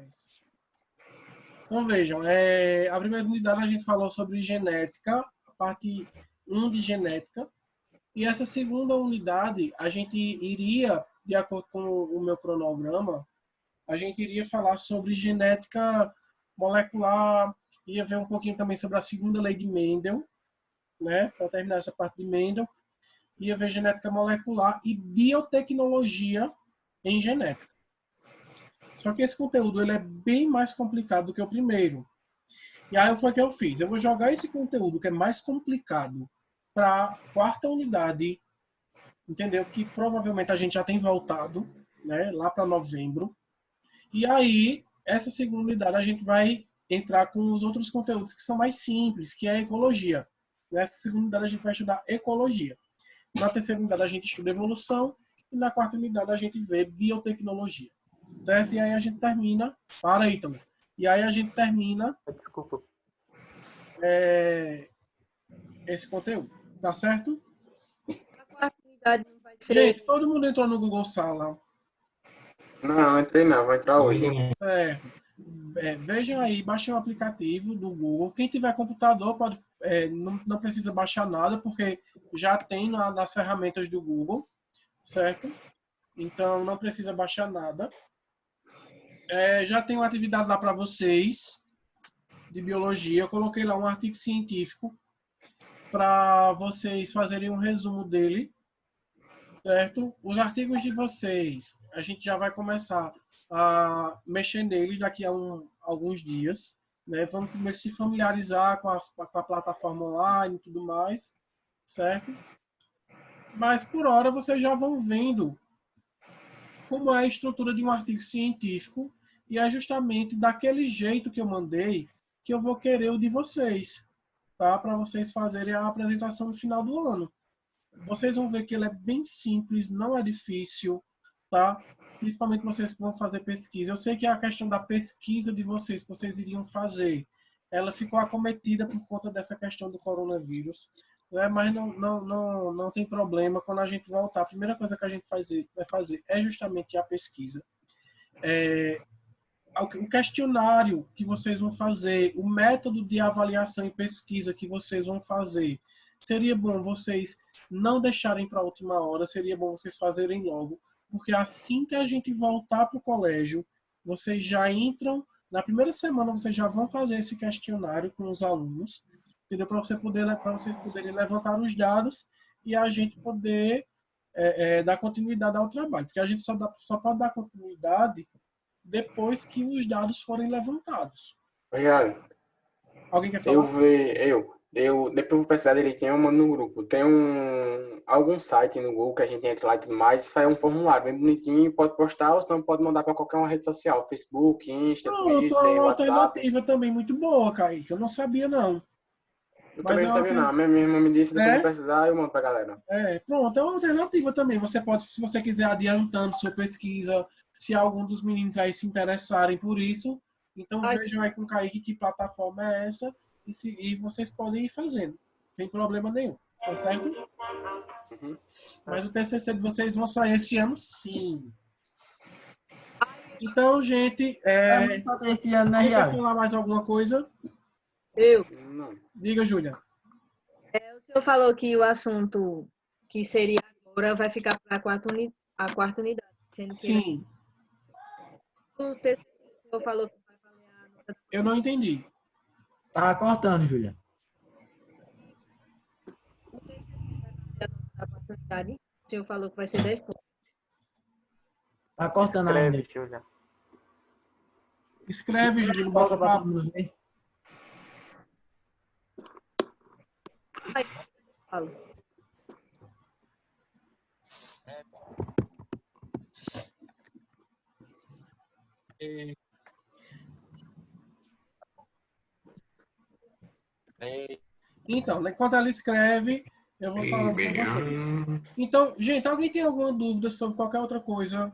mais. Então, vejam, a primeira unidade a gente falou sobre genética, a parte 1 de genética, e essa segunda unidade a gente iria, de acordo com o meu cronograma, a gente iria falar sobre genética molecular, ia ver um pouquinho também sobre a segunda lei de Mendel, né, para terminar essa parte de Mendel, ia ver genética molecular e biotecnologia em genética. Só que esse conteúdo ele é bem mais complicado do que o primeiro. E aí foi o que eu fiz. Eu vou jogar esse conteúdo que é mais complicado para a quarta unidade, entendeu? Que provavelmente a gente já tem voltado, né, lá para novembro. E aí, essa segunda unidade a gente vai entrar com os outros conteúdos que são mais simples, que é a ecologia. Nessa segunda unidade a gente vai estudar ecologia. Na terceira unidade a gente estuda evolução e na quarta unidade a gente vê biotecnologia. Certo? E aí a gente termina... Para aí também. E aí a gente termina... Desculpa. Esse conteúdo. Tá certo? A quarta unidade não vai ser... Gente, todo mundo entrou no Google Sala. Não entrei não, vou entrar hoje. Certo. Vejam aí, baixem o aplicativo do Google. Quem tiver computador pode, não precisa baixar nada, porque já tem nas ferramentas do Google, certo? Então não precisa baixar nada. Já tem uma atividade lá para vocês de biologia. Eu coloquei lá um artigo científico para vocês fazerem um resumo dele, certo? Os artigos de vocês, a gente já vai começar a mexer neles daqui a alguns dias, né? Vamos primeiro se familiarizar com a plataforma online e tudo mais, certo? Mas por hora vocês já vão vendo como é a estrutura de um artigo científico e é justamente daquele jeito que eu mandei que eu vou querer o de vocês, tá? Para vocês fazerem a apresentação no final do ano. Vocês vão ver que ele é bem simples, não é difícil, tá? Principalmente vocês que vão fazer pesquisa. Eu sei que a questão da pesquisa de vocês, que vocês iriam fazer, ela ficou acometida por conta dessa questão do coronavírus, né? Mas não tem problema quando a gente voltar. A primeira coisa que a gente vai fazer é justamente a pesquisa. O questionário que vocês vão fazer, o método de avaliação e pesquisa que vocês vão fazer, seria bom vocês não deixarem para a última hora, seria bom vocês fazerem logo, porque assim que a gente voltar para o colégio, vocês já entram, na primeira semana vocês já vão fazer esse questionário com os alunos, entendeu? Para vocês poderem levantar os dados e a gente poder dar continuidade ao trabalho, porque a gente só pode dar continuidade depois que os dados forem levantados. Obrigado. Alguém quer falar? Depois eu vou pesquisar direitinho, eu mando no grupo. Tem algum site no Google que a gente entra lá e tudo mais, faz um formulário bem bonitinho, pode postar, ou senão pode mandar para qualquer uma rede social, Facebook, Insta, Pronto, é Twitter, uma WhatsApp. alternativa também muito boa, Kaique. Eu não sabia, não. Eu Mas também não sabia não, minha irmã me disse, depois eu vou pesquisar e eu mando pra galera. Pronto, é uma alternativa também. Você pode, se você quiser adiantando sua pesquisa, se algum dos meninos aí se interessarem por isso, então vejam aí com o Kaique que plataforma é essa e vocês podem ir fazendo. Não tem problema nenhum, tá certo? Uhum. Mas o TCC de vocês vão sair esse ano, sim. Então, gente, alguém quer falar mais alguma coisa? Eu. Não. Diga, Júlia. O senhor falou que o assunto que seria agora vai ficar para a quarta unidade. Sendo que Sim. O senhor falou que vai valer a nota. Eu não entendi. Tá cortando, Júlia. O TCC vai valer a nota da quarta unidade. O senhor falou que vai ser 10 pontos. Tá cortando ainda. Júlia. Escreve, Júlia, no Volta para bate-papo. todo mundo ver. Aí, falo. Então, enquanto ela escreve, eu vou falando com vocês. Então, gente, alguém tem alguma dúvida sobre qualquer outra coisa?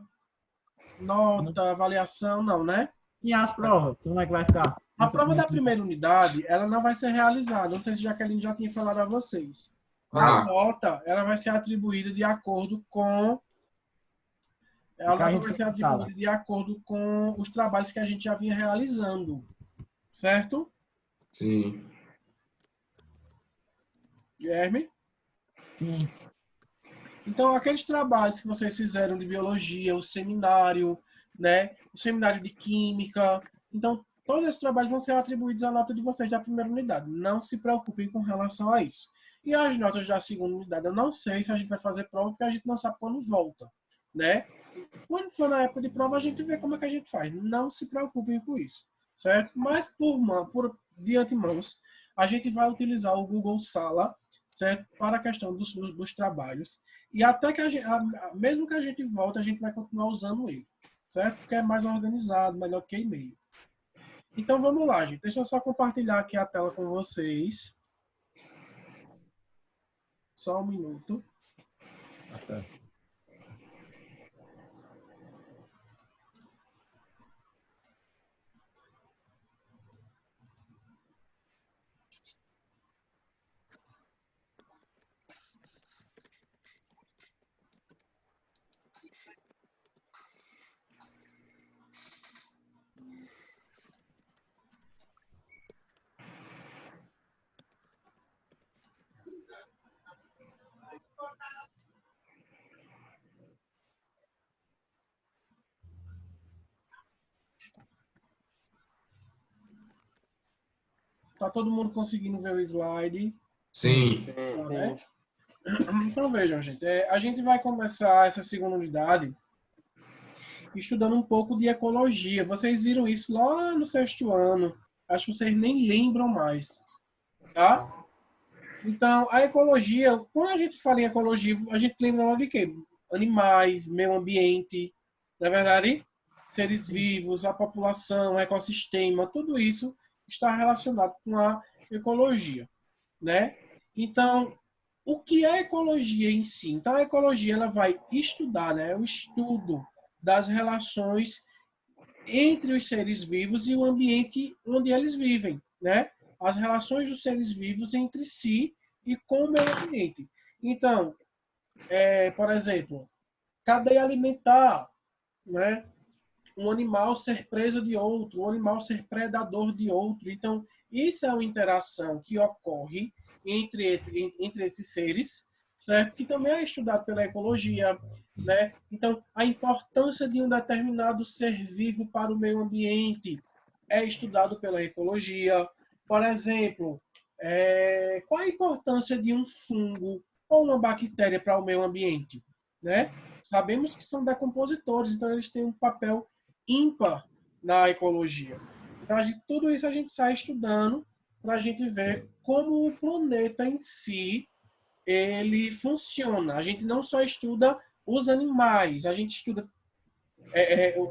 Nota, avaliação, não, né? E as provas? Como é que vai ficar? A prova da primeira unidade, ela não vai ser realizada. Não sei se a Jaqueline já tinha falado a vocês. A nota, ela vai ser atribuída de acordo com A Que a nota gente vai ser fala. atribuída de acordo com os trabalhos que a gente já vinha realizando, certo, Sim. Guilherme? Sim. Então, aqueles trabalhos que vocês fizeram de biologia, o seminário, né, o seminário de química, então, todos esses trabalhos vão ser atribuídos à nota de vocês da primeira unidade. Não se preocupem com relação a isso. E as notas da segunda unidade, eu não sei se a gente vai fazer prova, porque a gente não sabe quando volta, né? Quando for na época de prova, a gente vê como é que a gente faz. Não se preocupem com isso, certo? Mas, de antemão, a gente vai utilizar o Google Sala, certo? Para a questão dos trabalhos. E até que mesmo que a gente volte, a gente vai continuar usando ele, certo? Porque é mais organizado, melhor que e-mail. Então vamos lá, gente. Deixa eu só compartilhar aqui a tela com vocês. Só um minuto. Tá todo mundo conseguindo ver o slide? Sim. Tá, né? Então vejam, gente. A gente vai começar essa segunda unidade estudando um pouco de ecologia. Vocês viram isso lá no sexto ano. Acho que vocês nem lembram mais. Tá? Então, a ecologia, quando a gente fala em ecologia, a gente lembra lá de quê? Animais, meio ambiente, na verdade, seres vivos, a população, o ecossistema, tudo isso está relacionado com a ecologia, né? Então, o que é ecologia em si? Então, a ecologia ela vai estudar, né, o estudo das relações entre os seres vivos e o ambiente onde eles vivem, né? As relações dos seres vivos entre si e com o meio ambiente. Então, por exemplo, cadeia alimentar, né? Um animal ser presa de outro, um animal ser predador de outro. Então, isso é uma interação que ocorre entre esses seres, certo? Que também é estudado pela ecologia, né? Então, a importância de um determinado ser vivo para o meio ambiente é estudado pela ecologia. Por exemplo, qual a importância de um fungo ou uma bactéria para o meio ambiente, né? Sabemos que são decompositores, então eles têm um papel ímpar na ecologia. Então, tudo isso a gente sai estudando para a gente ver como o planeta em si ele funciona. A gente não só estuda os animais, a gente estuda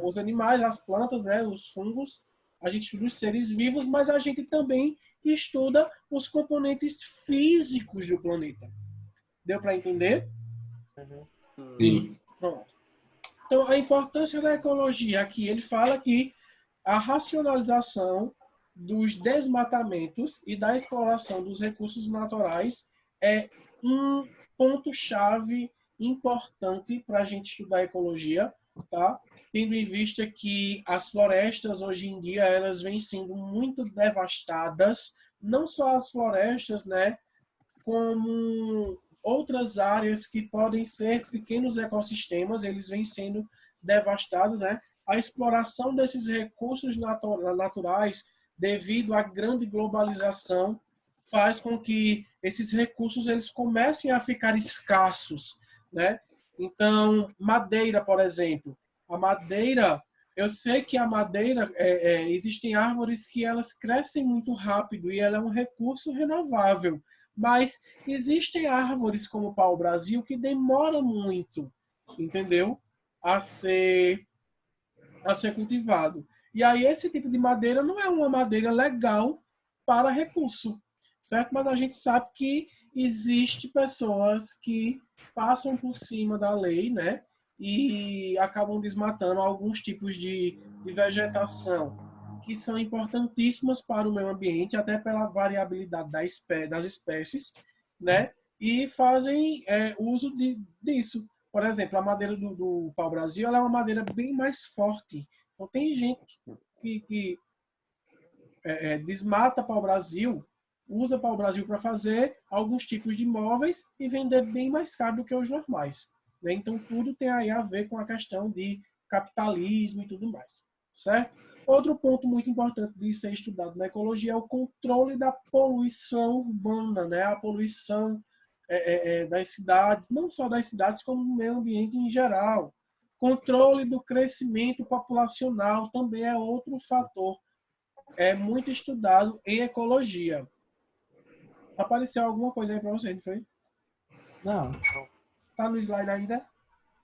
os animais, as plantas, né, os fungos, a gente estuda os seres vivos, mas a gente também estuda os componentes físicos do planeta. Deu para entender? Sim. Pronto. Então, a importância da ecologia aqui, ele fala que a racionalização dos desmatamentos e da exploração dos recursos naturais é um ponto-chave importante para a gente estudar ecologia, tá? Tendo em vista que as florestas, hoje em dia, elas vêm sendo muito devastadas, não só as florestas, né? Como outras áreas que podem ser pequenos ecossistemas, eles vêm sendo devastados, né? A exploração desses recursos naturais, devido à grande globalização, faz com que esses recursos eles comecem a ficar escassos, né? Então, madeira, por exemplo. A madeira, eu sei que a madeira, existem árvores que elas crescem muito rápido e ela é um recurso renovável. Mas existem árvores como o pau-brasil que demoram muito, entendeu? A ser cultivado. E aí esse tipo de madeira não é uma madeira legal para recurso, certo? Mas a gente sabe que existe pessoas que passam por cima da lei, né? E acabam desmatando alguns tipos de vegetação que são importantíssimas para o meio ambiente, até pela variabilidade das espécies, né? E fazem uso disso Por exemplo, a madeira do pau-brasil, ela é uma madeira bem mais forte. Então, tem gente que desmata pau-brasil, usa pau-brasil para fazer alguns tipos de móveis e vender bem mais caro do que os normais, né? Então, tudo tem aí a ver com a questão de capitalismo e tudo mais, certo? Outro ponto muito importante de ser estudado na ecologia é o controle da poluição urbana, né? A poluição das cidades, não só das cidades, como do meio ambiente em geral. Controle do crescimento populacional também é outro fator muito estudado em ecologia. Apareceu alguma coisa aí para você, não foi? Não, Tá no slide ainda?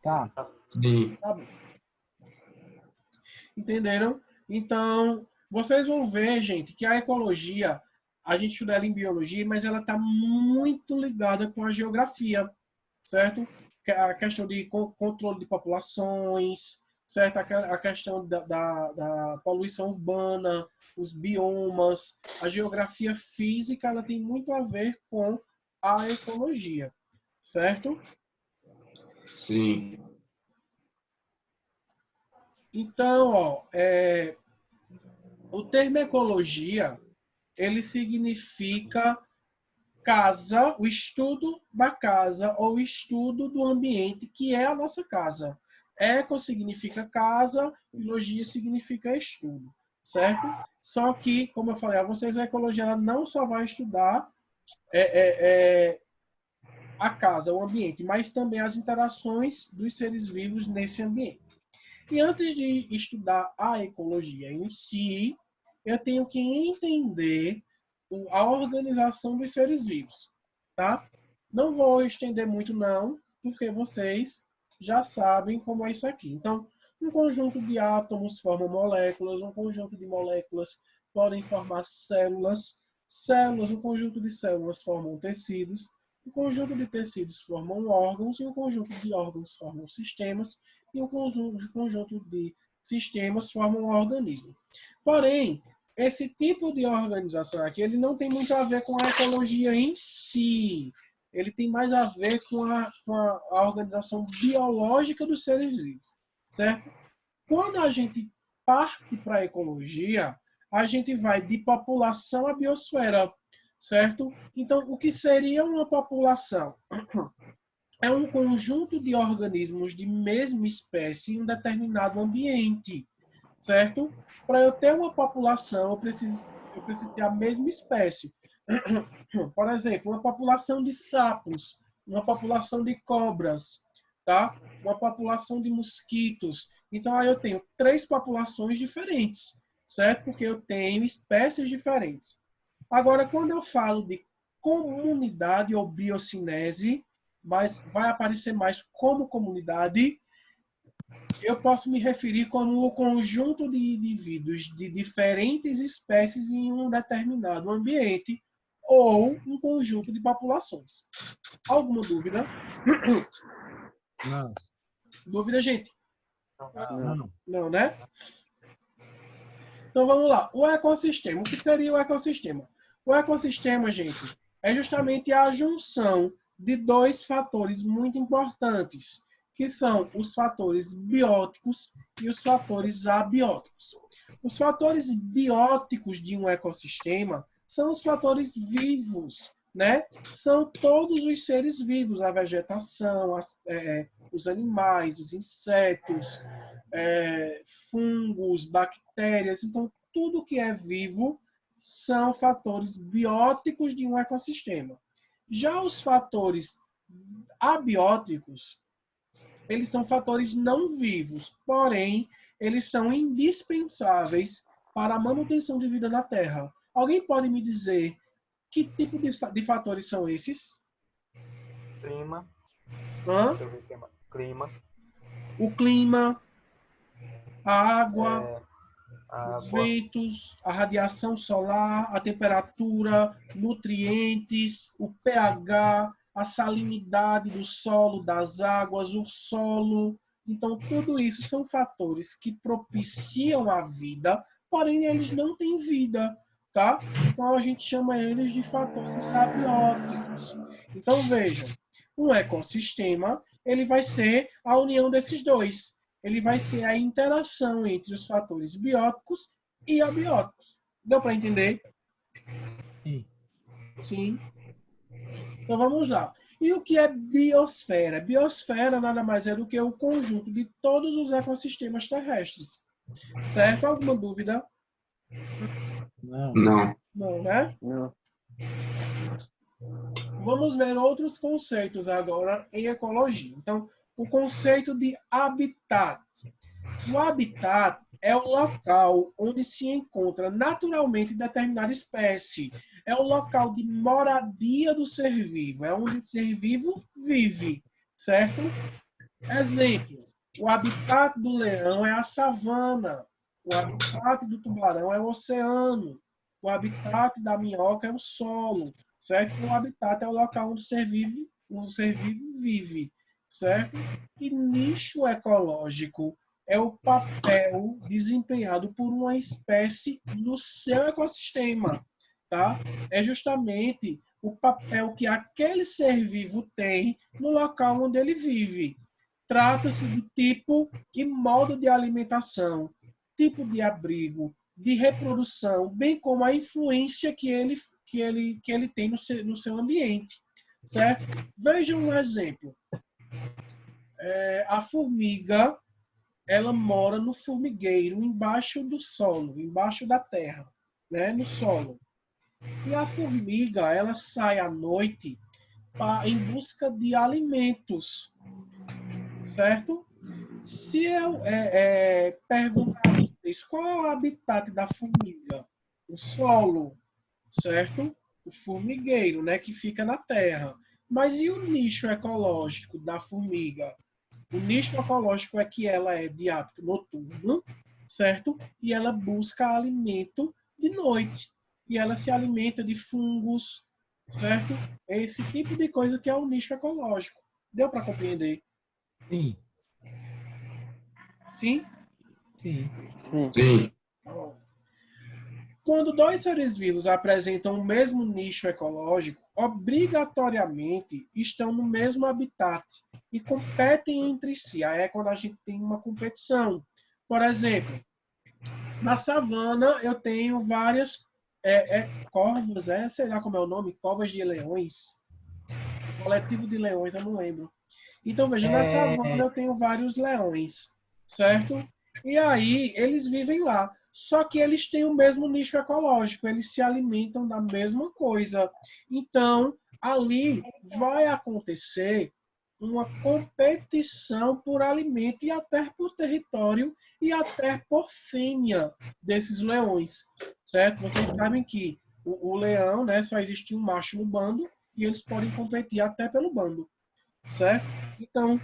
tá. Sim. Tá bom. Entenderam? Então, vocês vão ver, gente, que a ecologia, a gente estuda ela em biologia, mas ela está muito ligada com a geografia, certo? A questão de controle de populações, certo? A questão da poluição urbana, os biomas, a geografia física, ela tem muito a ver com a ecologia, certo? Sim. Então, ó, o termo ecologia, ele significa casa, o estudo da casa ou o estudo do ambiente que é a nossa casa. Eco significa casa, biologia significa estudo, certo? Só que, como eu falei a vocês, a ecologia ela não só vai estudar a casa, o ambiente, mas também as interações dos seres vivos nesse ambiente. E antes de estudar a ecologia em si, eu tenho que entender a organização dos seres vivos, tá? Não vou estender muito não, porque vocês já sabem como é isso aqui. Então, um conjunto de átomos forma moléculas, um conjunto de moléculas podem formar células, um conjunto de células formam tecidos, um conjunto de tecidos formam órgãos e um conjunto de órgãos formam sistemas e um conjunto de sistemas formam um organismo. Porém, esse tipo de organização aqui, ele não tem muito a ver com a ecologia em si. Ele tem mais a ver com a organização biológica dos seres vivos, certo? Quando a gente parte para a ecologia, a gente vai de população à biosfera, certo? Então, o que seria uma população? É um conjunto de organismos de mesma espécie em um determinado ambiente, certo? Para eu ter uma população, eu preciso ter a mesma espécie. Por exemplo, uma população de sapos, uma população de cobras, tá? Uma população de mosquitos. Então, aí eu tenho 3 populações diferentes, certo? Porque eu tenho espécies diferentes. Agora, quando eu falo de comunidade ou biocinese, mas vai aparecer mais como comunidade, eu posso me referir como o conjunto de indivíduos de diferentes espécies em um determinado ambiente ou um conjunto de populações. Alguma dúvida? Não. Dúvida, gente? Não. Não, né? Então vamos lá. O ecossistema. O que seria o ecossistema? O ecossistema, gente, é justamente a junção de 2 fatores muito importantes, que são os fatores bióticos e os fatores abióticos. Os fatores bióticos de um ecossistema são os fatores vivos, né? São todos os seres vivos, a vegetação, os animais, os insetos, fungos, bactérias. Então, tudo que é vivo são fatores bióticos de um ecossistema. Já os fatores abióticos, eles são fatores não vivos, porém, eles são indispensáveis para a manutenção de vida na Terra. Alguém pode me dizer que tipo de fatores são esses? Clima. Hã? Deixa eu ver o tema. Clima. O clima, a água, os Água. ventos, a radiação solar, a temperatura, nutrientes, o pH, a salinidade do solo, das águas, o solo. Então, tudo isso são fatores que propiciam a vida, porém eles não têm vida, tá? Então, a gente chama eles de fatores abióticos. Então, vejam, um ecossistema, ele vai ser a união desses dois. Ele vai ser a interação entre os fatores bióticos e abióticos. Deu para entender? Sim. Sim. Então vamos lá. E o que é biosfera? Biosfera nada mais é do que o conjunto de todos os ecossistemas terrestres. Certo? Alguma dúvida? Não. Não. Não, né? Não. Vamos ver outros conceitos agora em ecologia. Então, o conceito de habitat. O habitat é o local onde se encontra naturalmente determinada espécie. É o local de moradia do ser vivo. É onde o ser vivo vive, certo? Exemplo, o habitat do leão é a savana. O habitat do tubarão é o oceano. O habitat da minhoca é o solo, certo? O habitat é o local onde o ser vivo vive, certo? E nicho ecológico é o papel desempenhado por uma espécie no seu ecossistema, tá? É justamente o papel que aquele ser vivo tem no local onde ele vive. Trata-se de tipo e modo de alimentação, tipo de abrigo, de reprodução, bem como a influência que ele tem no seu ambiente, certo? Veja um exemplo. A formiga, ela mora no formigueiro, embaixo do solo, embaixo da terra, né, no solo. E a formiga, ela sai à noite em busca de alimentos, certo? Se eu perguntar a vocês qual é o habitat da formiga, o solo, certo? O formigueiro, né, que fica na terra. Mas e o nicho ecológico da formiga? O nicho ecológico é que ela é de hábito noturno, certo? E ela busca alimento de noite. E ela se alimenta de fungos, certo? É esse tipo de coisa que é o nicho ecológico. Deu para compreender? Sim. Sim? Sim. Sim. Sim. Quando dois seres vivos apresentam o mesmo nicho ecológico, obrigatoriamente estão no mesmo habitat e competem entre si. Aí é quando a gente tem uma competição. Por exemplo, na savana eu tenho várias corvas, sei lá como é o nome, covas de leões. Coletivo de leões, eu não lembro. Então, veja, na savana eu tenho vários leões, certo? E aí, eles vivem lá. Só que eles têm o mesmo nicho ecológico, eles se alimentam da mesma coisa. Então, ali vai acontecer uma competição por alimento e até por território e até por fêmea desses leões, certo? Vocês sabem que o leão, né, só existe um macho no bando e eles podem competir até pelo bando, certo? Então,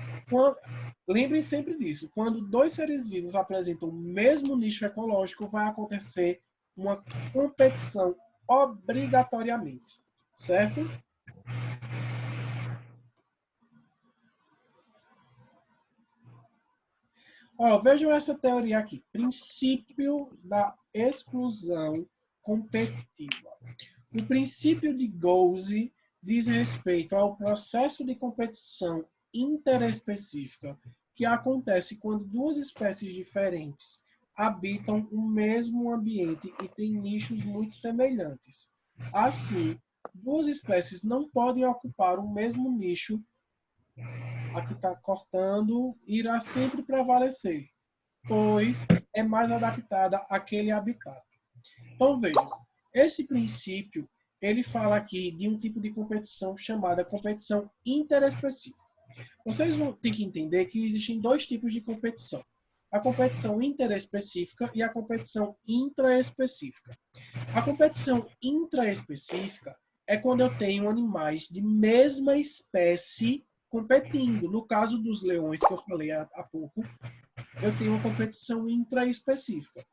lembrem sempre disso. Quando dois seres vivos apresentam o mesmo nicho ecológico, vai acontecer uma competição obrigatoriamente, certo? Vejam essa teoria aqui. Princípio da exclusão competitiva. O princípio de Gause diz respeito ao processo de competição interespecífica que acontece quando duas espécies diferentes habitam o mesmo ambiente e têm nichos muito semelhantes. Assim, duas espécies não podem ocupar o mesmo nicho. Aqui está cortando, irá sempre prevalecer, pois é mais adaptada àquele habitat. Então, vejam, esse princípio, ele fala aqui de um tipo de competição chamada competição interespecífica. Vocês vão ter que entender que existem dois tipos de competição. A competição interespecífica e a competição intraespecífica. A competição intraespecífica é quando eu tenho animais de mesma espécie competindo. No caso dos leões, que eu falei há pouco, eu tenho uma competição intraespecífica.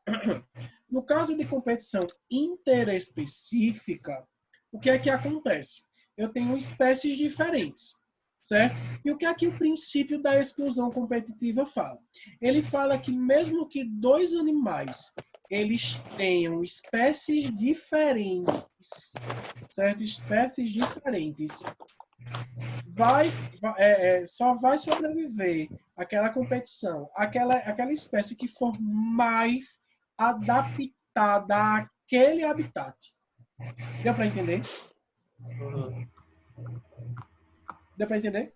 No caso de competição interespecífica, o que é que acontece? Eu tenho espécies diferentes, certo? E o que é que o princípio da exclusão competitiva fala? Ele fala que mesmo que dois animais eles tenham espécies diferentes, certo? Espécies diferentes. só vai sobreviver aquela competição, aquela espécie que for mais adaptada àquele habitat. Deu para entender? Uhum. Deu para entender?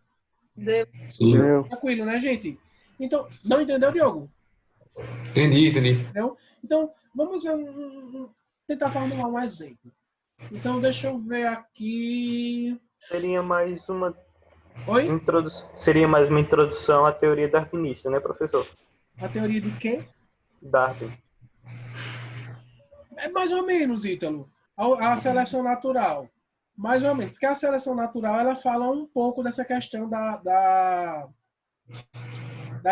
Sim. Tranquilo, né, gente? Então, não entendeu, Diogo? Entendi. Entendeu? Então, vamos ver tentar formular um exemplo. Então, deixa eu ver aqui. Seria mais uma Oi? Seria mais uma introdução à teoria darwinista, né, professor? A teoria de quê? Darwin. É mais ou menos, Ítalo. A seleção natural. Mais ou menos. Porque a seleção natural, ela fala um pouco dessa questão da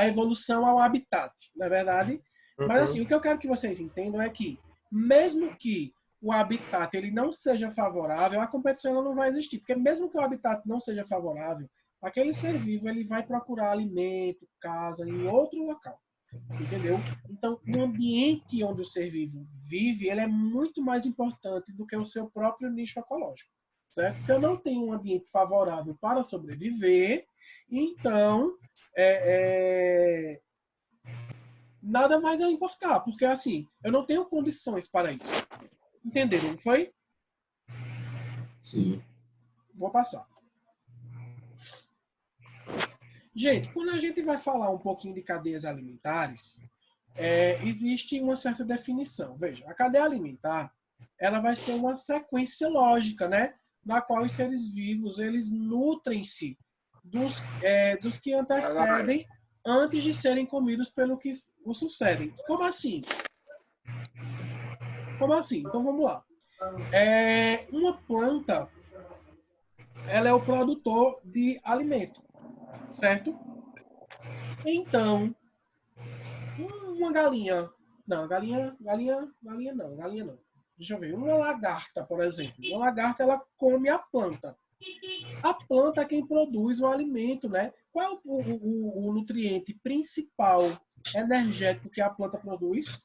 evolução ao habitat, não é verdade? Mas assim, o que eu quero que vocês entendam é que, mesmo que o habitat ele não seja favorável, a competição ela não vai existir. Porque mesmo que o habitat não seja favorável, aquele ser vivo ele vai procurar alimento, casa em outro local. Entendeu? Então, o ambiente onde o ser vivo vive, ele é muito mais importante do que o seu próprio nicho ecológico. Certo? Se eu não tenho um ambiente favorável para sobreviver, então nada mais vai importar, porque assim, eu não tenho condições para isso. Entenderam, não foi? Sim. Vou passar. Gente, quando a gente vai falar um pouquinho de cadeias alimentares, existe uma certa definição. Veja, a cadeia alimentar, ela vai ser uma sequência lógica, né? Na qual os seres vivos, eles nutrem-se dos que antecedem antes de serem comidos pelo que o sucedem. Como assim? Como assim? Então vamos lá. Uma planta, ela é o produtor de alimento, certo? Então, uma galinha. Não, galinha não. Deixa eu ver. Uma lagarta, por exemplo. Uma lagarta, ela come a planta. A planta é quem produz o alimento, né? Qual é o nutriente principal energético que a planta produz?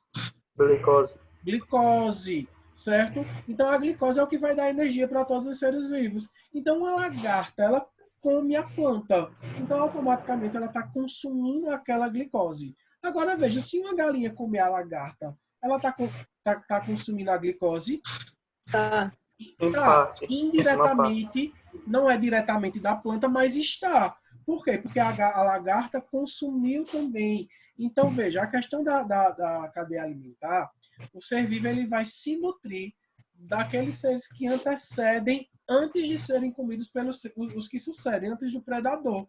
Glicose. Glicose, certo? Então, a glicose é o que vai dar energia para todos os seres vivos. Então, uma lagarta, ela come a planta. Então, automaticamente, ela está consumindo aquela glicose. Agora, veja, se uma galinha comer a lagarta, ela tá consumindo a glicose? Tá. Em Tá. parte. Indiretamente, não é diretamente da planta, mas está. Por quê? Porque a lagarta consumiu também. Então, veja, a questão da cadeia alimentar, o ser vivo ele vai se nutrir daqueles seres que antecedem antes de serem comidos pelos os que sucedem, antes do predador,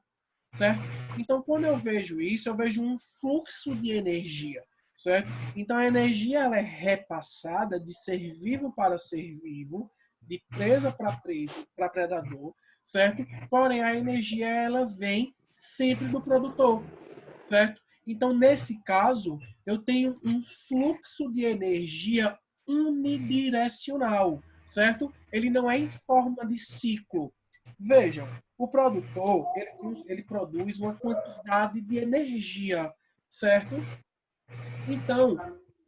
certo? Então, quando eu vejo isso, eu vejo um fluxo de energia, certo? Então, a energia ela é repassada de ser vivo para ser vivo, de presa para predador, certo? Porém, a energia ela vem sempre do produtor, certo? Então, nesse caso, eu tenho um fluxo de energia unidirecional, certo? Ele não é em forma de ciclo. Vejam, o produtor, ele produz uma quantidade de energia, certo? Então,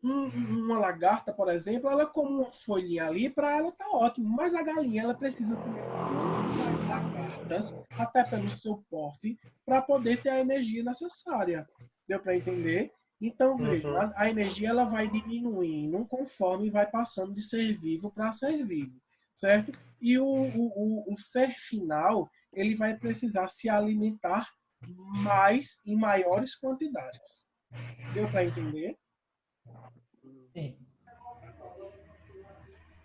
uma lagarta, por exemplo, ela come uma folhinha ali, para ela tá ótimo, mas a galinha, ela precisa comer muitas lagartas, até pelo seu porte, para poder ter a energia necessária. Deu para entender? Então, veja, a energia ela vai diminuindo conforme vai passando de ser vivo para ser vivo, certo? E o ser final, ele vai precisar se alimentar mais em maiores quantidades. Deu para entender? Sim.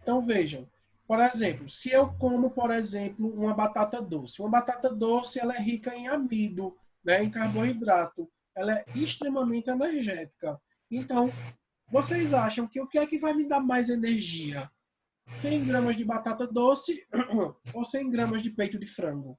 Então, vejam. Por exemplo, se eu como, por exemplo, uma batata doce ela é rica em amido, né, em carboidrato. Ela é extremamente energética. Então, vocês acham que o que é que vai me dar mais energia? 100 gramas de batata doce ou 100 gramas de peito de frango?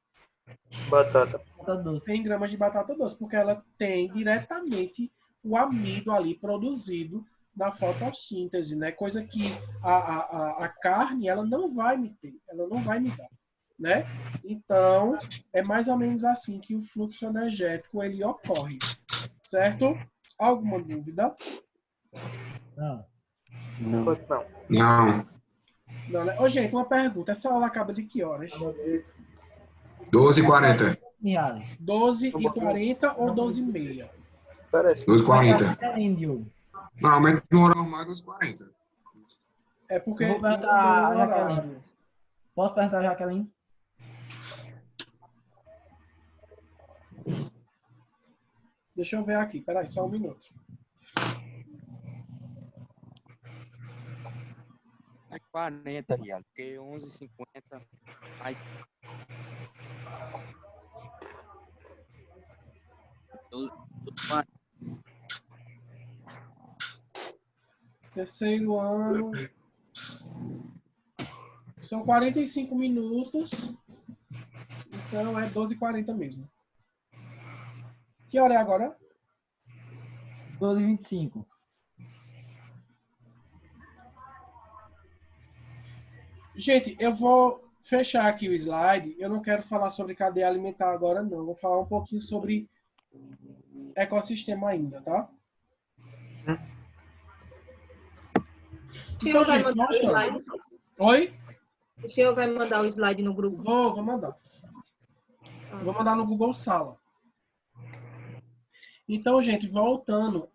Batata. Tá doce. 100 gramas de batata doce, porque ela tem diretamente o amido ali produzido na fotossíntese, né? Coisa que a carne ela não vai me ter, ela não vai me dar, né? Então, é mais ou menos assim que o fluxo energético ele ocorre, certo? Alguma dúvida? Não. Não. Não. Não, né? Ô, gente, uma pergunta. Essa aula acaba de que horas? 12h40. Sim, Ali. 12h40 ou 12h30? Parece. 12h40. Querendo, Diogo. Normalmente no horário mais 12h40. É porque Eu vou não perguntar deu a o Jaqueline. horário. Posso perguntar a Jaqueline? Deixa eu ver aqui, peraí, só um minuto. 40, Riado, porque 11h50 mais. Terceiro ano. São 45 minutos. Então é 12h40 mesmo. Que hora é agora? 12h25. Gente, eu vou fechar aqui o slide. Eu não quero falar sobre cadeia alimentar agora, não. Vou falar um pouquinho sobre ecossistema ainda, tá? O senhor vai gente, mandar o slide? Oi? O senhor vai mandar o slide no grupo? Vou mandar. Vou mandar no Google Sala. Então, gente, voltando,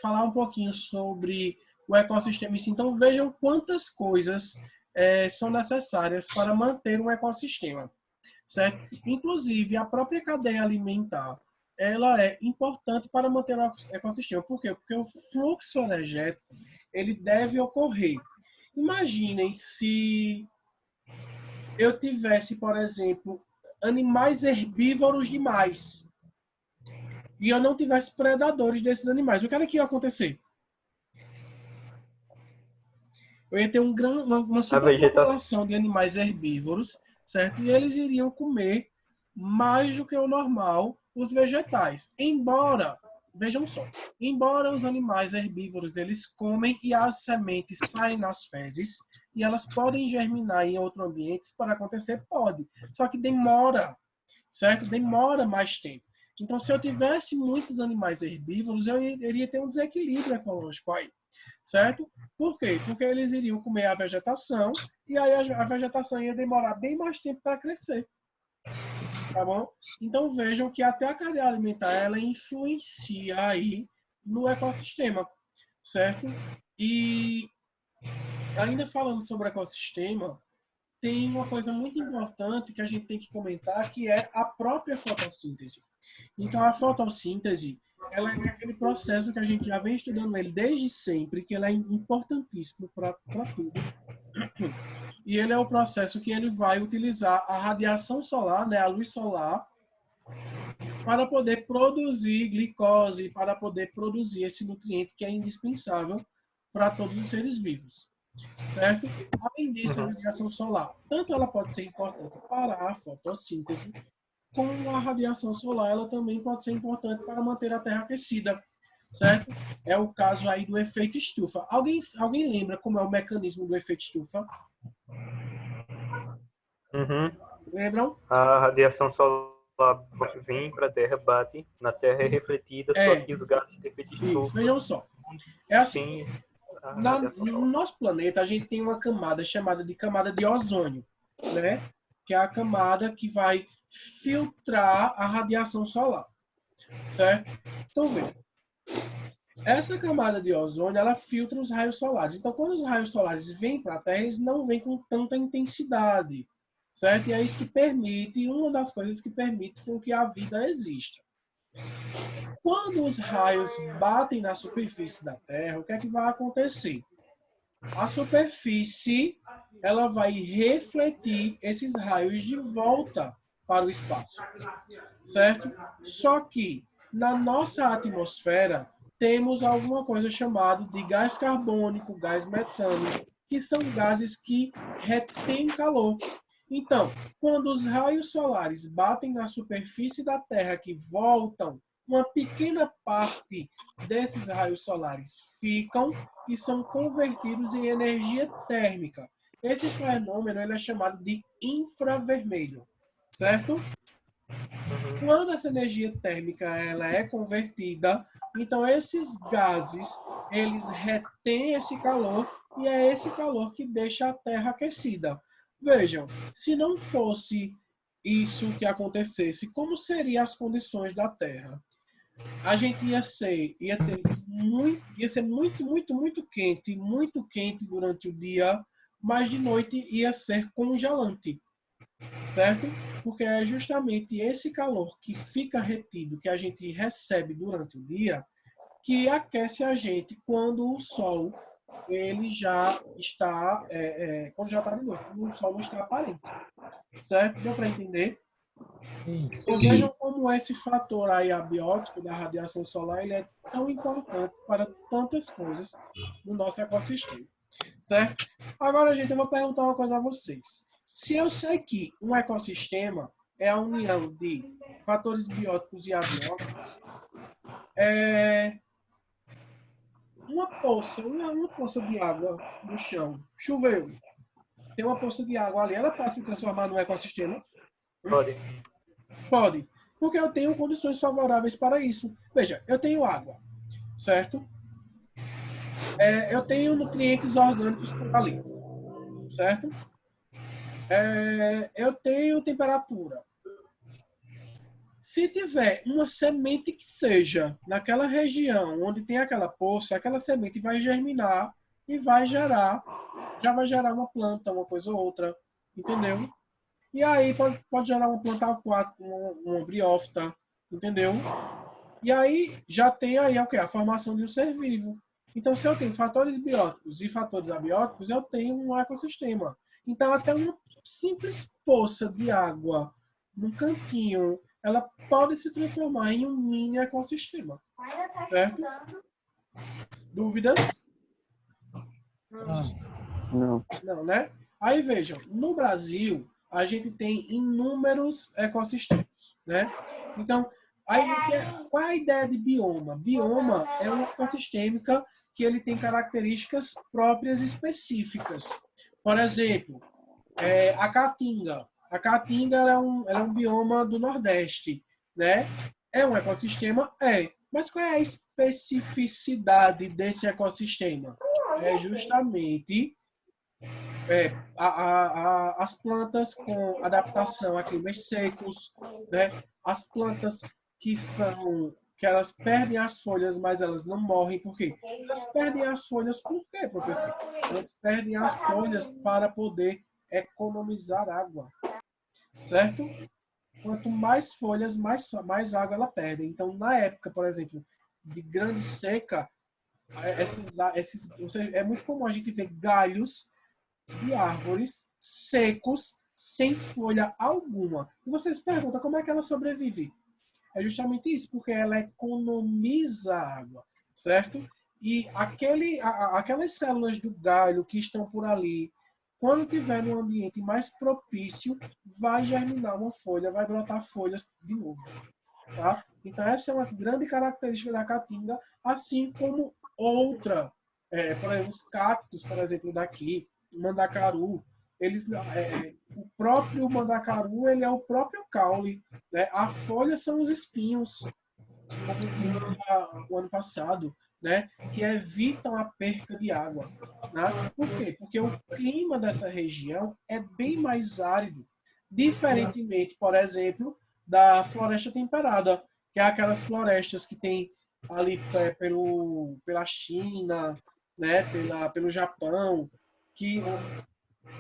falar um pouquinho sobre o ecossistema em si. Então, vejam quantas coisas são necessárias para manter um ecossistema, certo? Inclusive, a própria cadeia alimentar, ela é importante para manter o ecossistema. Por quê? Porque o fluxo energético, ele deve ocorrer. Imaginem se eu tivesse, por exemplo, animais herbívoros demais e eu não tivesse predadores desses animais. O que era que ia acontecer? Eu ia ter uma superpopulação de animais herbívoros, certo? E eles iriam comer mais do que o normal os vegetais. Embora, vejam só, embora os animais herbívoros eles comem e as sementes saem nas fezes e elas podem germinar em outro ambiente, isso pode acontecer? Pode. Só que demora, certo? Demora mais tempo. Então, se eu tivesse muitos animais herbívoros, eu iria ter um desequilíbrio ecológico aí, certo? Por quê? Porque eles iriam comer a vegetação e aí a vegetação ia demorar bem mais tempo para crescer, tá bom? Então, vejam que até a cadeia alimentar, ela influencia aí no ecossistema, certo? E ainda falando sobre o ecossistema, tem uma coisa muito importante que a gente tem que comentar, que é a própria fotossíntese. Então, a fotossíntese, ela é aquele processo que a gente já vem estudando ele desde sempre, que ele é importantíssimo para tudo. E ele é o processo que ele vai utilizar a radiação solar, né, a luz solar, para poder produzir glicose, para poder produzir esse nutriente que é indispensável para todos os seres vivos. Certo? Além disso, a radiação solar, tanto ela pode ser importante para a fotossíntese, como a radiação solar, ela também pode ser importante para manter a Terra aquecida, certo? É o caso aí do efeito estufa. Alguém lembra como é o mecanismo do efeito estufa? Lembram? A radiação solar vem para a Terra, bate na Terra, é refletida, só que os gases de efeito estufa. Vejam só. É assim. No nosso planeta, a gente tem uma camada chamada de camada de ozônio, né? Que é a camada que vai filtrar a radiação solar, certo? Então, veja. Essa camada de ozônio, ela filtra os raios solares. Então, quando os raios solares vêm para a Terra, eles não vêm com tanta intensidade, certo? E é isso que permite, uma das coisas que permite com que a vida exista. Quando os raios batem na superfície da Terra, o que é que vai acontecer? A superfície, ela vai refletir esses raios de volta para o espaço, certo? Só que na nossa atmosfera temos alguma coisa chamada de gás carbônico, gás metânico, que são gases que retêm calor. Então, quando os raios solares batem na superfície da Terra que voltam, uma pequena parte desses raios solares ficam e são convertidos em energia térmica. Esse fenômeno ele é chamado de infravermelho, certo? Quando essa energia térmica ela é convertida, então esses gases eles retêm esse calor e é esse calor que deixa a Terra aquecida. Vejam, se não fosse isso que acontecesse, como seriam as condições da Terra? A gente ia ser muito quente durante o dia, mas de noite ia ser congelante, certo? Porque é justamente esse calor que fica retido, que a gente recebe durante o dia, que aquece a gente quando o sol ele já está quando já está de noite, quando o sol não está aparente, certo? Deu para entender? Então, vejam como esse fator aí abiótico da radiação solar ele é tão importante para tantas coisas no nosso ecossistema, certo? Agora, gente, eu vou perguntar uma coisa a vocês. Se eu sei que um ecossistema é a união de fatores bióticos e abióticos, uma poça de água no chão, choveu, tem uma poça de água ali, ela pode se transformar num ecossistema? Pode. Pode, porque eu tenho condições favoráveis para isso. Veja, eu tenho água, certo? Eu tenho nutrientes orgânicos por ali, certo? Eu tenho temperatura. Se tiver uma semente que seja naquela região onde tem aquela poça, aquela semente vai germinar e já vai gerar uma planta, uma coisa ou outra, entendeu? E aí pode gerar uma planta aquática, uma briófita, entendeu? E aí já tem aí o quê? A formação de um ser vivo. Então, se eu tenho fatores bióticos e fatores abióticos, eu tenho um ecossistema. Então, até uma simples poça de água num cantinho, ela pode se transformar em um mini ecossistema. Certo? Dúvidas? Não. Não, né? Aí vejam, no Brasil, a gente tem inúmeros ecossistemas, né? Então, aí, qual é a ideia de bioma? Bioma é uma ecossistêmica que ele tem características próprias específicas. Por exemplo, a Caatinga. A Caatinga ela é um bioma do Nordeste, né? É um ecossistema? É. Mas qual é a especificidade desse ecossistema? É justamente as plantas com adaptação a climas secos, né? As plantas que elas perdem as folhas, mas elas não morrem. Por quê? Elas perdem as folhas por quê, professor? Elas perdem as folhas para poder economizar água, certo? Quanto mais folhas, mais água ela perde. Então, na época, por exemplo, de grande seca, é muito comum a gente ver galhos de árvores secos, sem folha alguma. E você se pergunta como é que ela sobrevive? É justamente isso, porque ela economiza água, certo? E aquelas células do galho que estão por ali, quando tiver num ambiente mais propício, vai germinar uma folha, vai brotar folhas de novo. Tá? Então, essa é uma grande característica da caatinga, assim como outra, por exemplo, os cactos, por exemplo, daqui, mandacaru, o próprio mandacaru ele é o próprio caule, né? A folha são os espinhos, como vimos o ano passado, né? Que evitam a perca de água, né? Por quê? Porque o clima dessa região é bem mais árido, diferentemente, por exemplo, da floresta temperada, que é aquelas florestas que tem ali pela China, né? Pelo Japão,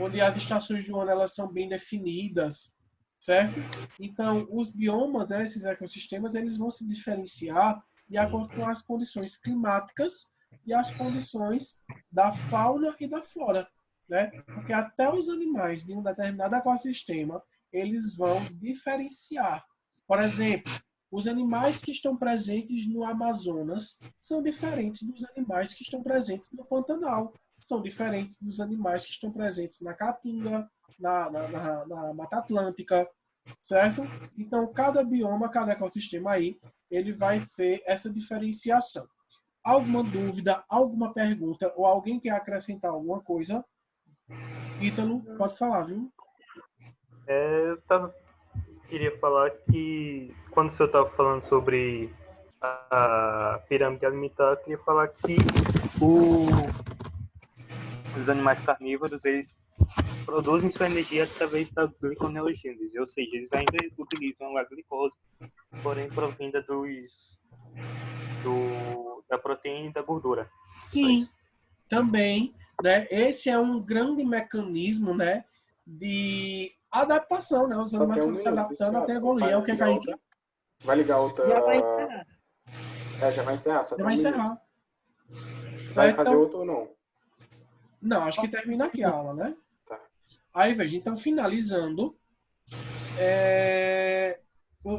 onde as estações do ano elas são bem definidas, certo? Então, os biomas, né, esses ecossistemas, eles vão se diferenciar de acordo com as condições climáticas e as condições da fauna e da flora, né? Porque até os animais de um determinado ecossistema, eles vão diferenciar. Por exemplo, os animais que estão presentes no Amazonas são diferentes dos animais que estão presentes no Pantanal. São diferentes dos animais que estão presentes na Caatinga, na Mata Atlântica, certo? Então, cada bioma, cada ecossistema aí, ele vai ser essa diferenciação. Alguma dúvida, alguma pergunta, ou alguém quer acrescentar alguma coisa? Ítalo, pode falar, viu? Queria falar que, quando o senhor estava falando sobre a pirâmide alimentar, eu queria falar que os animais carnívoros, eles produzem sua energia através da gliconeogênese, ou seja, eles ainda utilizam a glicose, porém provinda da proteína e da gordura. Sim, também, né? Esse é um grande mecanismo, né, de adaptação, né? Os Só tem animais um estão se minuto, adaptando Thiago. até evoluir. É o que a gente Vai ligar outra. Já vai encerrar. Já vai encerrar, só já tem vai um minuto. encerrar. Vai Certo? fazer Então, outro ou não? não, acho que termina aqui a aula, né? Tá. Aí, veja, então, finalizando,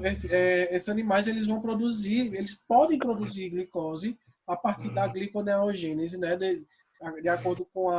esses animais, eles vão produzir, eles podem produzir glicose a partir da gliconeogênese, né? De acordo com